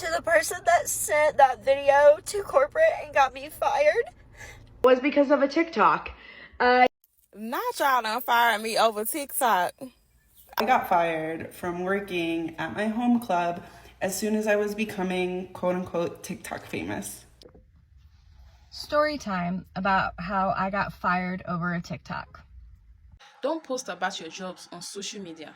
to the person that sent that video to corporate and got me fired was because of a TikTok. Not y'all done fired me over TikTok. I got fired from working at my home club as soon as I was becoming quote-unquote TikTok famous. Story time about how I got fired over a TikTok. Don't post about your jobs on social media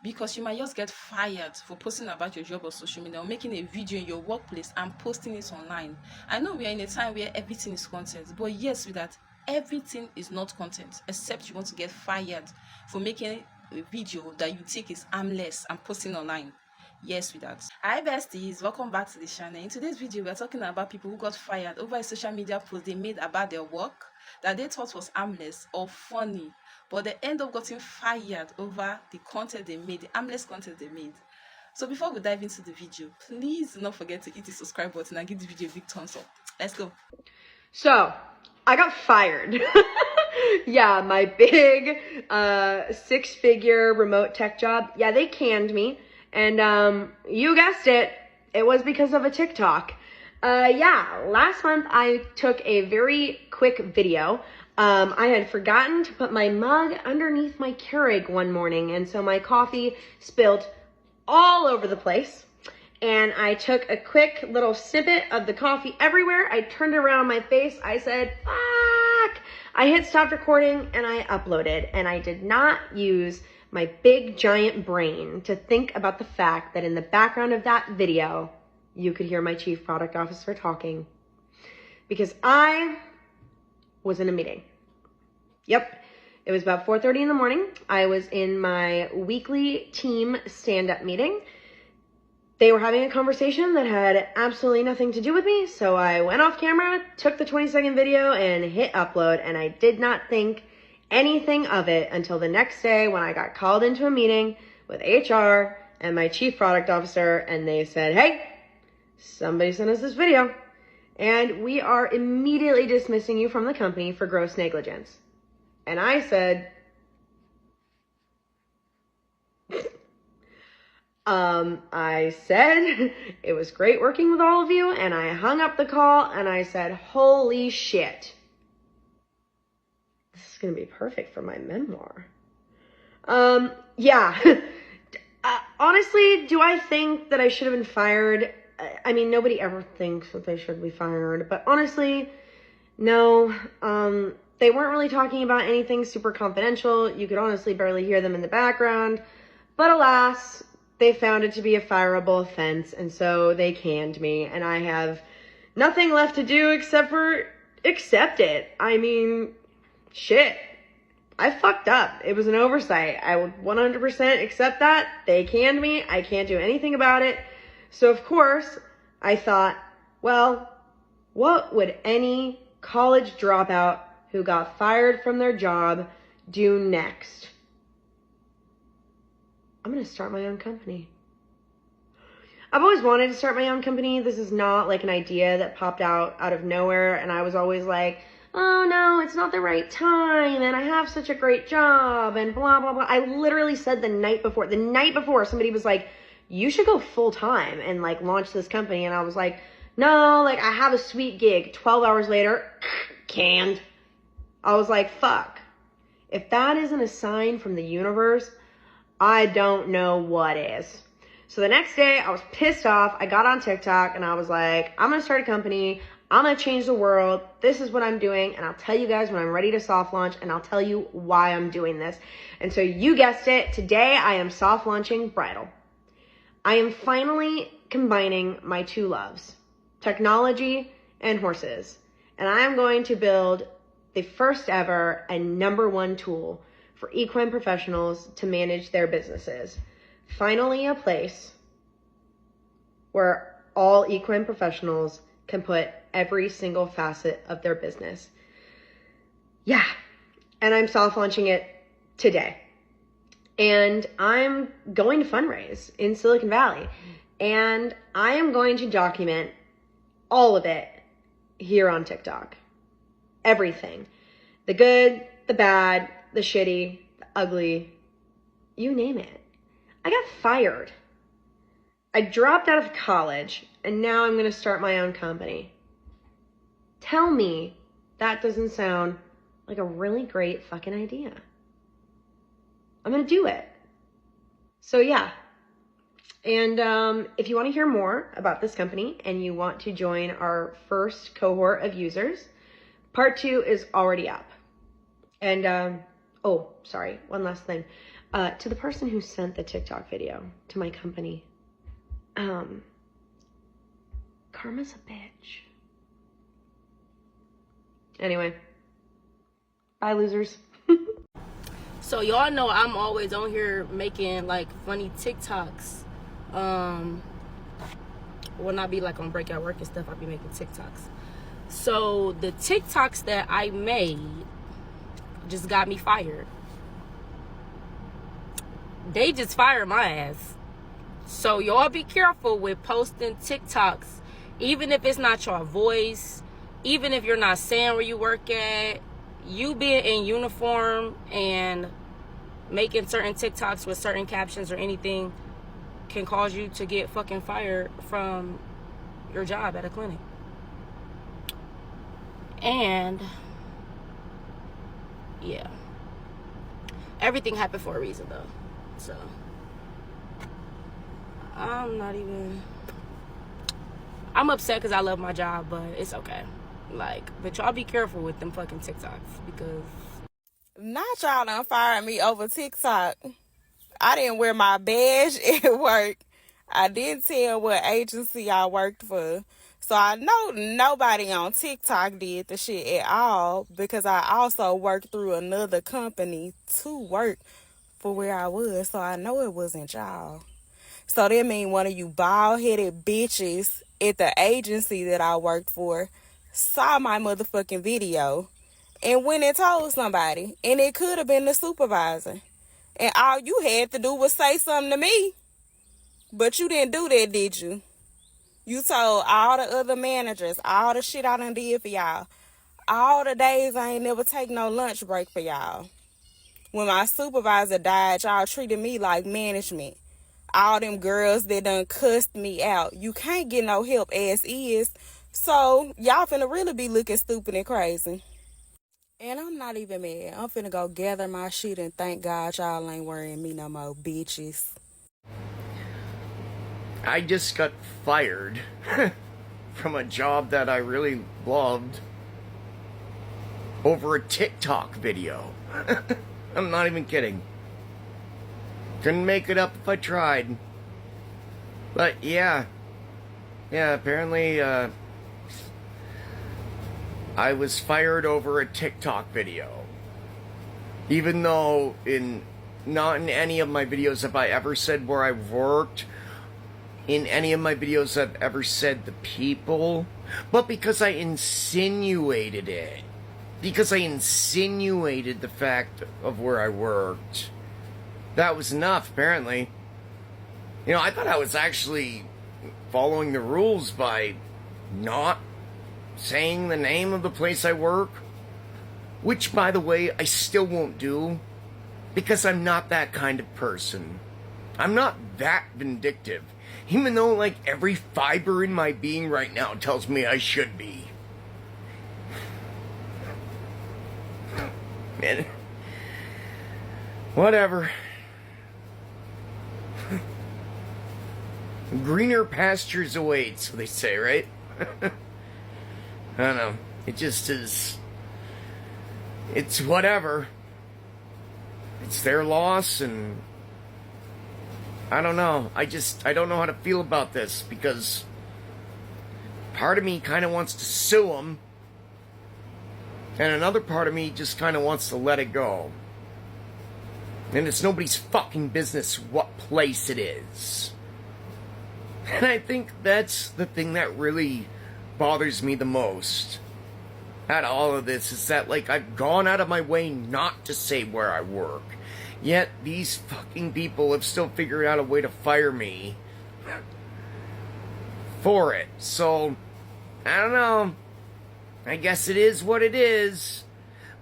because you might just get fired for posting about your job on social media or making a video in your workplace and posting it online. I know we are in a time where everything is content, but yes, with that, everything is not content except you want to get fired for making a video that you think is harmless and posting online. Yes, with that. Hi besties, welcome back to the channel. In today's video, we're talking about people who got fired over a social media post they made about their work that they thought was harmless or funny, but they end up getting fired over the content they made, the harmless content they made. So before we dive into the video, please do not forget to hit the subscribe button and give the video a big thumbs up. Let's go. So, I got fired. Yeah, my big 6-figure remote tech job. Yeah, they canned me. And you guessed it, it was because of a TikTok. Yeah, last month I took a very quick video. I had forgotten to put my mug underneath my Keurig one morning, and so my coffee spilled all over the place. And I took a quick little snippet of the coffee everywhere. I turned it around on my face. I said, fuck. I hit stop recording and I uploaded, and I did not use my big giant brain to think about the fact that in the background of that video, you could hear my chief product officer talking, because I was in a meeting. Yep. It was about 4:30 in the morning. I was in my weekly team stand-up meeting. They were having a conversation that had absolutely nothing to do with me. So I went off camera, took the 20-second video and hit upload. And I did not think anything of it until the next day when I got called into a meeting with HR and my chief product officer, and they said, hey, somebody sent us this video and we are immediately dismissing you from the company for gross negligence. And I said, it was great working with all of you, and I hung up the call and I said, holy shit. This is going to be perfect for my memoir. Yeah. Honestly, do I think that I should have been fired? I mean, nobody ever thinks that they should be fired, but honestly, no. They weren't really talking about anything super confidential. You could honestly barely hear them in the background, but alas, they found it to be a fireable offense, and so they canned me, and I have nothing left to do except for accept it. I mean, shit. I fucked up. It was an oversight. I would 100% accept that. They canned me. I can't do anything about it. So, of course, I thought, well, what would any college dropout who got fired from their job do next? I'm going to start my own company. I've always wanted to start my own company. This is not like an idea that popped out of nowhere. And I was always like, oh no, it's not the right time. And I have such a great job and blah, blah, blah. I literally said the night before somebody was like, you should go full time and like launch this company. And I was like, no, like I have a sweet gig. 12 hours later, canned. I was like, fuck. If that isn't a sign from the universe, I don't know what is. So the next day I was pissed off. I got on TikTok and I was like, I'm going to start a company. I'm going to change the world. This is what I'm doing. And I'll tell you guys when I'm ready to soft launch, and I'll tell you why I'm doing this. And so you guessed it. Today I am soft launching bridal. I am finally combining my two loves, technology and horses. And I am going to build the first ever and #1 tool for equine professionals to manage their businesses. Finally, a place where all equine professionals can put every single facet of their business. Yeah, and I'm soft launching it today. And I'm going to fundraise in Silicon Valley. And I am going to document all of it here on TikTok. Everything. The good, the bad, the shitty, the ugly, you name it. I got fired. I dropped out of college and now I'm going to start my own company. Tell me that doesn't sound like a really great fucking idea. I'm going to do it. So yeah. And if you want to hear more about this company and you want to join our first cohort of users, part 2 is already up. And, oh, sorry, one last thing. To the person who sent the TikTok video to my company, karma's a bitch. Anyway, bye, losers. So y'all know I'm always on here making like funny TikToks. When I be like on breakout work and stuff, I be making TikToks. So the TikToks that I made just got me fired. They just fired my ass. So y'all be careful with posting TikToks, even if it's not your voice, even if you're not saying where you work at. You being in uniform and making certain TikToks with certain captions or anything can cause you to get fucking fired from your job at a clinic. And yeah, everything happened for a reason though. So I'm upset because I love my job, but it's okay. Like, but y'all be careful with them fucking TikToks, because Not y'all done fired me over TikTok. I didn't wear my badge at work. I didn't tell what agency I worked for. So I know nobody on TikTok did the shit at all, because I also worked through another company to work for where I was. So I know it wasn't y'all. So that mean one of you bald-headed bitches at the agency that I worked for saw my motherfucking video and went and told somebody. And it could have been the supervisor. And all you had to do was say something to me. But you didn't do that, did you? You told all the other managers, all the shit I done did for y'all. All the days I ain't never take no lunch break for y'all. When my supervisor died, y'all treated me like management. All them girls that done cussed me out. You can't get no help as is. So y'all finna really be looking stupid and crazy. And I'm not even mad. I'm finna go gather my shit and thank God y'all ain't worrying me no more, bitches. I just got fired from a job that I really loved over a TikTok video. I'm not even kidding. Couldn't make it up if I tried. But yeah, apparently I was fired over a TikTok video. Even though not in any of my videos have I ever said where I worked. In any of my videos I've ever said the people. But because I insinuated it. Because I insinuated the fact of where I worked. That was enough, apparently. You know, I thought I was actually following the rules by not saying the name of the place I work. Which, by the way, I still won't do. Because I'm not that kind of person. I'm not that vindictive. Even though, like, every fiber in my being right now tells me I should be. Man. Whatever. Greener pastures await, so they say, right? I don't know. It just is. It's whatever. It's their loss, and I don't know. I don't know how to feel about this, because part of me kind of wants to sue them, and another part of me just kind of wants to let it go. And it's nobody's fucking business what place it is. And I think that's the thing that really bothers me the most out of all of this, is that, like, I've gone out of my way not to say where I work. Yet these fucking people have still figured out a way to fire me for it. So, I don't know. I guess it is what it is.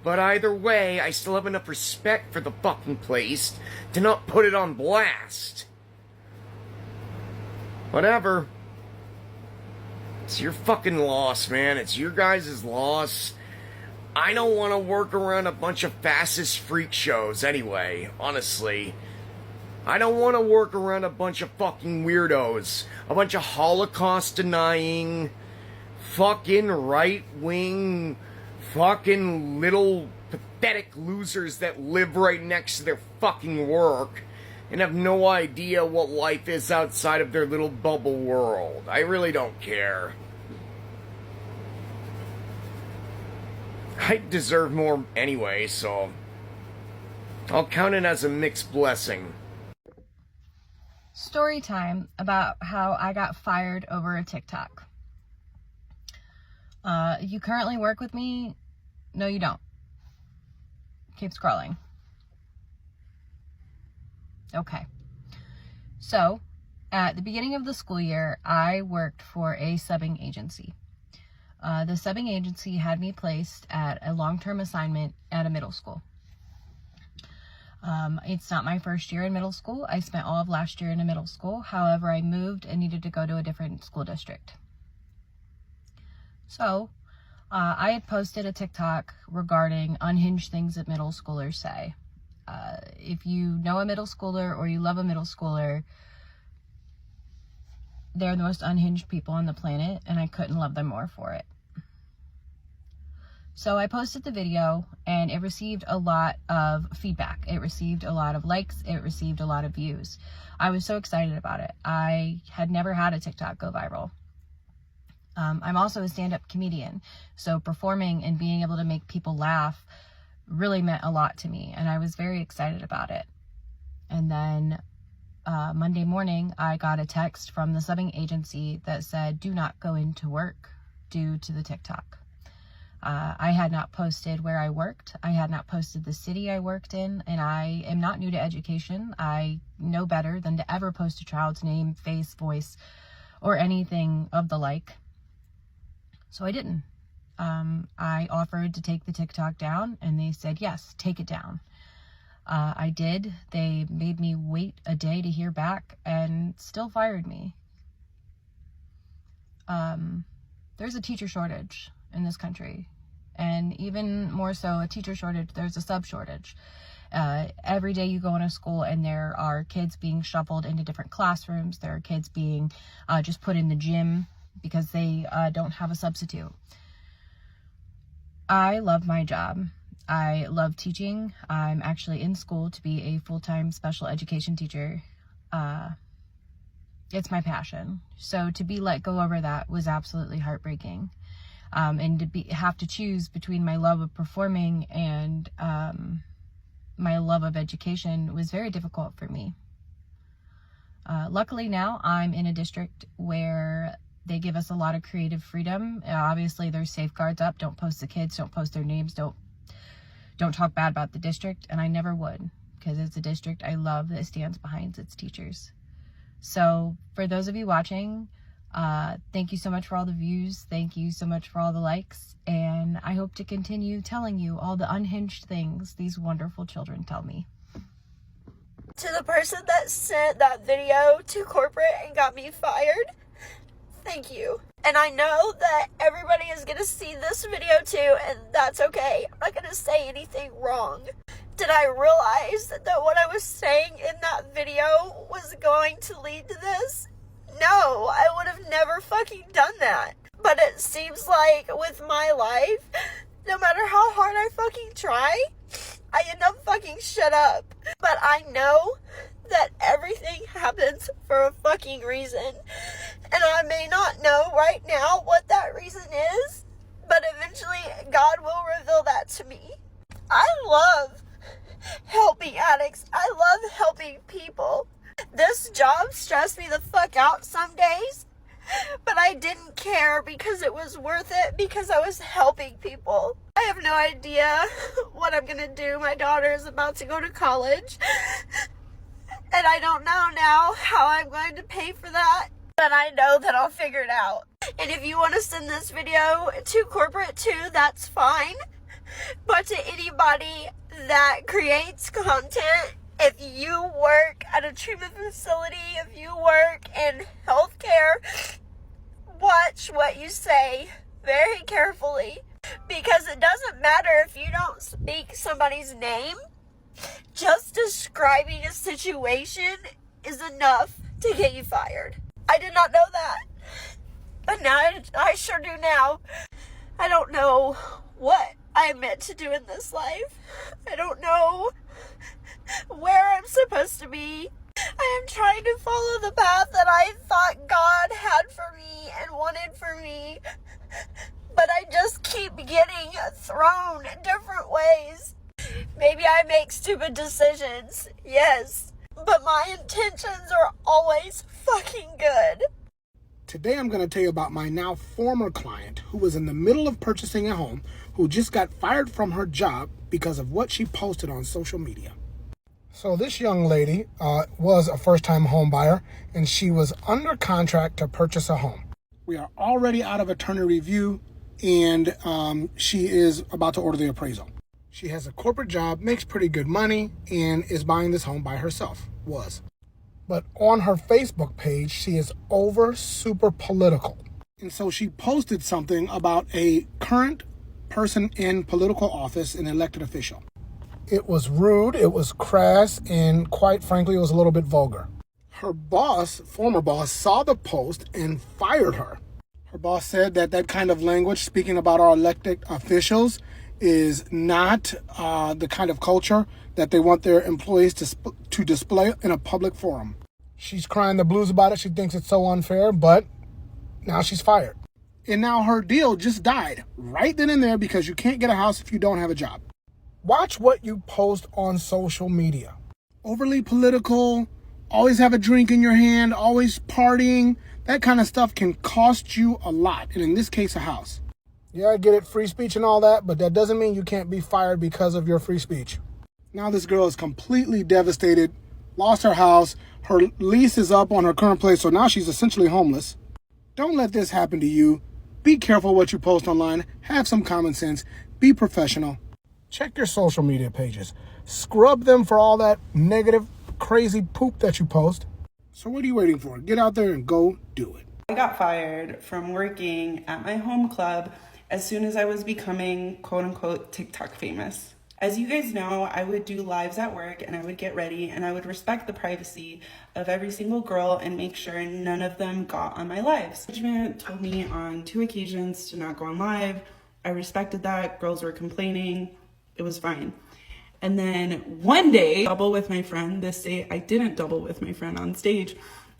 But either way, I still have enough respect for the fucking place to not put it on blast. Whatever. It's your fucking loss, man. It's your guys' loss. I don't want to work around a bunch of fascist freak shows anyway, honestly. I don't want to work around a bunch of fucking weirdos. A bunch of Holocaust-denying, fucking right-wing, fucking little pathetic losers that live right next to their fucking work and have no idea what life is outside of their little bubble world. I really don't care. I deserve more anyway, so I'll count it as a mixed blessing. Story time about how I got fired over a TikTok. You currently work with me? No, you don't. Keep scrolling. Okay. So, at the beginning of the school year, I worked for a subbing agency. The subbing agency had me placed at a long-term assignment at a middle school. It's not my first year in middle school. I spent all of last year in a middle school. However, I moved and needed to go to a different school district. So, I had posted a TikTok regarding unhinged things that middle schoolers say. If you know a middle schooler or you love a middle schooler, they're the most unhinged people on the planet, and I couldn't love them more for it. So I posted the video, and it received a lot of feedback. It received a lot of likes. It received a lot of views. I was so excited about it. I had never had a TikTok go viral. I'm also a stand-up comedian, so performing and being able to make people laugh really meant a lot to me, and I was very excited about it. And then Monday morning, I got a text from the subbing agency that said, "Do not go into work due to the TikTok." I had not posted where I worked. I had not posted the city I worked in, and I am not new to education. I know better than to ever post a child's name, face, voice, or anything of the like. So I didn't. I offered to take the TikTok down, and they said, yes, take it down. I did. They made me wait a day to hear back and still fired me. There's a teacher shortage in this country, and even more so a teacher shortage, there's a sub shortage. Every day you go in a school and there are kids being shuffled into different classrooms. There are kids being just put in the gym because they don't have a substitute. I love my job. I love teaching. I'm actually in school to be a full-time special education teacher. It's my passion. So to be let go over that was absolutely heartbreaking. And to have to choose between my love of performing and my love of education was very difficult for me. Luckily now I'm in a district where they give us a lot of creative freedom. Obviously there's safeguards up. Don't post the kids, don't post their names, don't talk bad about the district, and I never would, because it's a district I love that stands behind its teachers. So for those of you watching, thank you so much for all the views. Thank you so much for all the likes. And I hope to continue telling you all the unhinged things these wonderful children tell me. To the person that sent that video to corporate and got me fired, thank you. And I know that everybody is going to see this video too, and that's okay. I'm not going to say anything wrong. Did I realize that what I was saying in that video was going to lead to this? No, I would have never fucking done that. But it seems like with my life, no matter how hard I fucking try, I end up fucking shut up. But I know that everything happens for a fucking reason. And I may not know right now what that reason is, but eventually God will reveal that to me. I love helping addicts. I love helping people. This job stressed me the fuck out some days, but I didn't care because it was worth it, because I was helping people. I have no idea what I'm gonna do. My daughter is about to go to college, and I don't know now how I'm going to pay for that, but I know that I'll figure it out. And if you want to send this video to corporate too, that's fine. But to anybody that creates content, if you work at a treatment facility, if you work in healthcare, watch what you say very carefully, because it doesn't matter if you don't speak somebody's name. Just describing a situation is enough to get you fired. I did not know that, but now I sure do now. I don't know what I'm meant to do in this life. I don't know where I'm supposed to be. I am trying to follow the path that I thought God had for me and wanted for me, but I just keep getting thrown different ways. Maybe I make stupid decisions, yes, but my intentions are always fucking good. Today I'm going to tell you about my now former client who was in the middle of purchasing a home, who just got fired from her job because of what she posted on social media. So this young lady was a first-time home buyer, and she was under contract to purchase a home. We are already out of attorney review, and she is about to order the appraisal. She has a corporate job, makes pretty good money, and is buying this home by herself. But on her Facebook page, she is super political. And so she posted something about a current person in political office, an elected official. It was rude, it was crass, and quite frankly, it was a little bit vulgar. Her boss, former boss, saw the post and fired her. Her boss said that that kind of language, speaking about our elected officials, is not the kind of culture that they want their employees to display in a public forum. She's crying the blues about it. She thinks it's so unfair, but now she's fired. And now her deal just died right then and there because you can't get a house if you don't have a job. Watch what you post on social media. Overly political, always have a drink in your hand, always partying. That kind of stuff can cost you a lot, and in this case, a house. Yeah, I get it, free speech and all that, but that doesn't mean you can't be fired because of your free speech. Now this girl is completely devastated, lost her house, her lease is up on her current place, so now she's essentially homeless. Don't let this happen to you. Be careful what you post online. Have some common sense. Be professional. Check your social media pages. Scrub them for all that negative, crazy poop that you post. So what are you waiting for? Get out there and go do it. I got fired from working at my home club as soon as I was becoming quote unquote TikTok famous. As you guys know, I would do lives at work and I would get ready and I would respect the privacy of every single girl and make sure none of them got on my lives. Management told me on 2 occasions to not go on live. I respected that. Girls were complaining. It was fine. And then one day, double with my friend. This day, I didn't double with my friend on stage.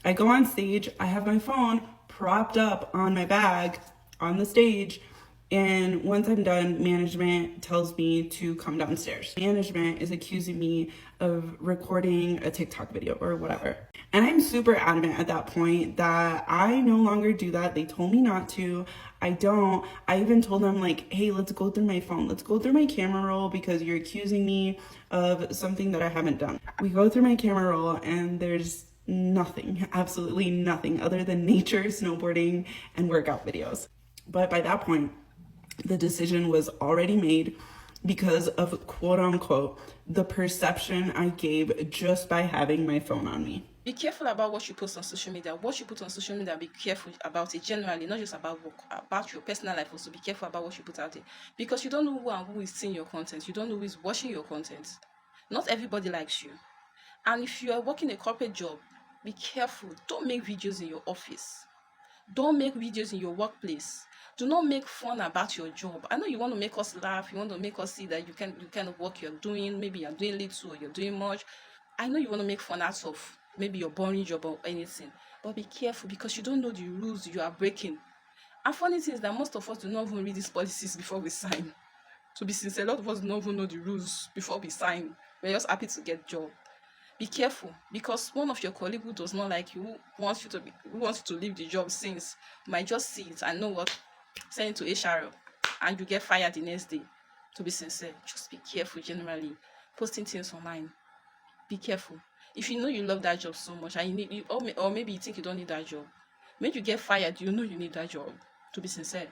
I go on stage. I have my phone propped up on my bag on the stage. And once I'm done, management tells me to come downstairs. Management is accusing me of recording a TikTok video or whatever. And I'm super adamant at that point that I no longer do that. They told me not to. I don't. I even told them, like, hey, let's go through my phone. Let's go through my camera roll because you're accusing me of something that I haven't done. We go through my camera roll and there's nothing, absolutely nothing other than nature, snowboarding, and workout videos. But by that point, the decision was already made because of quote unquote the perception I gave just by having my phone on me. Be careful about what you post on social media. What you put on social media, be careful about it generally, not just about work, about your personal life also. Be careful about what you put out there because you don't know who is seeing your content. You don't know who is watching your content. Not everybody likes you. And if you are working a corporate job, be careful. Don't make videos in your office. Don't make videos in your workplace. Do not make fun about your job. I know you want to make us laugh. You want to make us see that you kind of work you're doing. Maybe you're doing little or you're doing much. I know you want to make fun out of maybe your boring job or anything. But be careful because you don't know the rules you are breaking. And funny thing is that most of us do not even read these policies before we sign. To be sincere, a lot of us don't even know the rules before we sign. We're just happy to get a job. Be careful because one of your colleagues who does not like you, who wants you to leave the job since, might just see it and know what, send it to HR and you get fired the next day. To be sincere, just be careful generally. Posting things online. Be careful. If you know you love that job so much and or maybe you think you don't need that job, when you get fired, you know you need that job. To be sincere,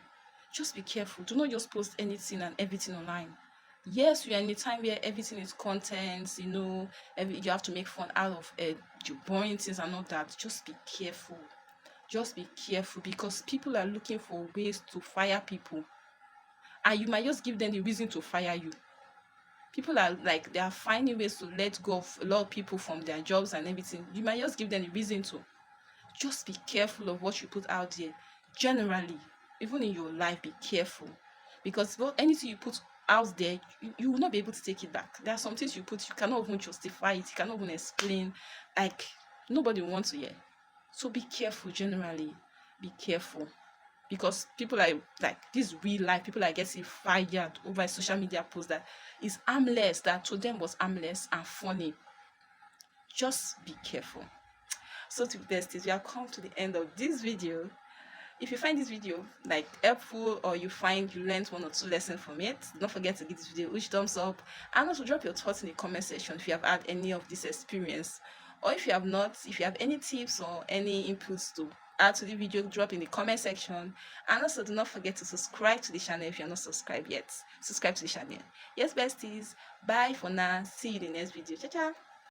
just be careful. Do not just post anything and everything online. Yes, we are in a time where everything is content, you have to make fun out of your boring things and all that. Just be careful. Just be careful, because people are looking for ways to fire people, and you might just give them the reason to fire you. People are like, they are finding ways to let go of a lot of people from their jobs and everything. You might just give them the reason to. Just be careful of what you put out there. Generally, even in your life, be careful, because anything you put out there, you will not be able to take it back. There are some things you put, you cannot even justify it, you cannot even explain. Like, nobody wants to hear. So be careful. Generally, be careful, because people are like, this real life, people are getting fired over a social media post that is harmless, that to them was harmless and funny. Just be careful. So to besties, we have come to the end of this video. If you find this video like helpful, or you find you learned 1 or 2 lessons from it, don't forget to give this video a huge thumbs up, and also drop your thoughts in the comment section if you have had any of this experience, or if you have not, if you have any tips or any inputs to add to the video, drop in the comment section. And also do not forget to subscribe to the channel if you're not subscribed yet. Subscribe to the channel. Yes besties, bye for now, see you in the next video. Ciao ciao.